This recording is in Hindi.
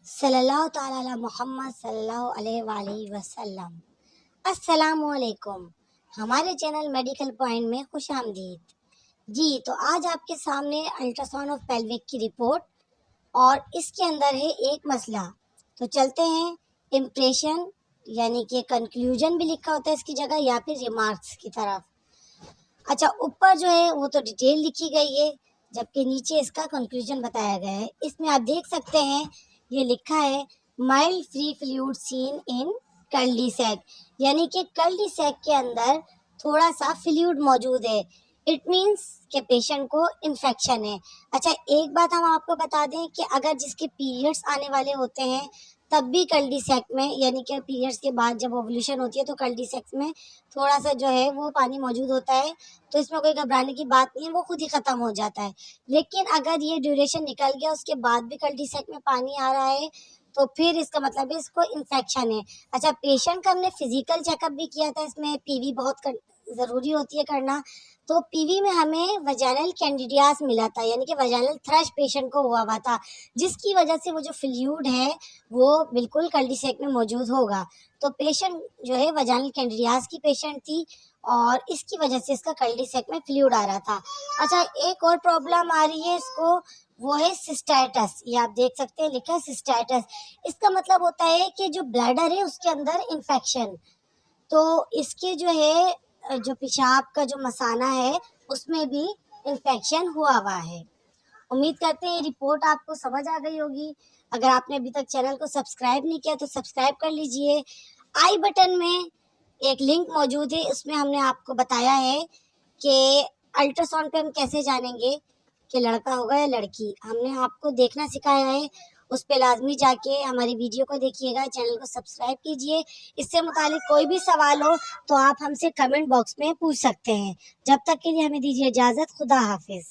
सल्लल्लाहु ताला अला मोहम्मद सल्लल्लाहु अलैहि वसल्लम। अस्सलामु अलैकुम। हमारे चैनल मेडिकल पॉइंट में खुश आमदीद। जी, तो आज आपके सामने अल्ट्रासाउंड ऑफ पेल्विक की रिपोर्ट और इसके अंदर है एक मसला। तो चलते हैं इम्प्रेशन यानी कि कंक्लूजन भी लिखा होता है इसकी जगह, या फिर रिमार्क्स की तरफ। अच्छा, ऊपर जो है वो तो डिटेल लिखी गई है, जबकि नीचे इसका कंक्लूजन बताया गया है। इसमें आप देख सकते हैं ये लिखा है mild free fluid seen in curly sac, यानी कि कर्ली सैक के अंदर थोड़ा सा फ्लूइड मौजूद है। इट मीन्स कि पेशेंट को इन्फेक्शन है। अच्छा, एक बात हम आपको बता दें कि अगर जिसके पीरियड्स आने वाले होते हैं तब भी कर्ली सैक में, यानी कि पीरियड्स के बाद जब ओवुलेशन होती है तो कर्ली सैक में थोड़ा सा जो है वो पानी मौजूद होता है। तो इसमें कोई घबराने की बात नहीं है, वो खुद ही ख़त्म हो जाता है। लेकिन अगर ये ड्यूरेशन निकल गया उसके बाद भी कर्ली सैक में पानी आ रहा है तो फिर इसका मतलब है इसको इन्फेक्शन है। अच्छा, पेशेंट का हमने फिजिकल चेकअप भी किया था, इसमें पीवी बहुत ज़रूरी होती है करना। तो पीवी में हमें वजाइनल कैंडिडियास मिला था, यानी कि वजाइनल थ्रश पेशेंट को हुआ हुआ था, जिसकी वजह से वो जो फ्लूइड है वो बिल्कुल कर्ली सैक में मौजूद होगा। तो पेशेंट जो है वजाइनल कैंडिडियास की पेशेंट थी और इसकी वजह से इसका कर्ली सैक में फ्लूइड आ रहा था। अच्छा, एक और प्रॉब्लम आ रही है इसको, वो है सिस्टाइटिस। ये आप देख सकते हैं लिखा है सिस्टाइटिस। इसका मतलब होता है कि जो ब्लैडर है उसके अंदर इन्फेक्शन। तो इसके जो है जो पेशाब का जो मसाना है उसमें भी इन्फेक्शन हुआ है। उम्मीद करते हैं ये रिपोर्ट आपको समझ आ गई होगी। अगर आपने अभी तक चैनल को सब्सक्राइब नहीं किया तो सब्सक्राइब कर लीजिए। आई बटन में एक लिंक मौजूद है, उसमें हमने आपको बताया है कि अल्ट्रासाउंड पे हम कैसे जानेंगे कि लड़का होगा या लड़की। हमने आपको देखना सिखाया है, उस पे लाजमी जाके हमारी वीडियो को देखिएगा, चैनल को सब्सक्राइब कीजिए। इससे मुतालिक कोई भी सवाल हो तो आप हमसे कमेंट बॉक्स में पूछ सकते हैं। जब तक के लिए हमें दीजिए इजाज़त। खुदा हाफिज़।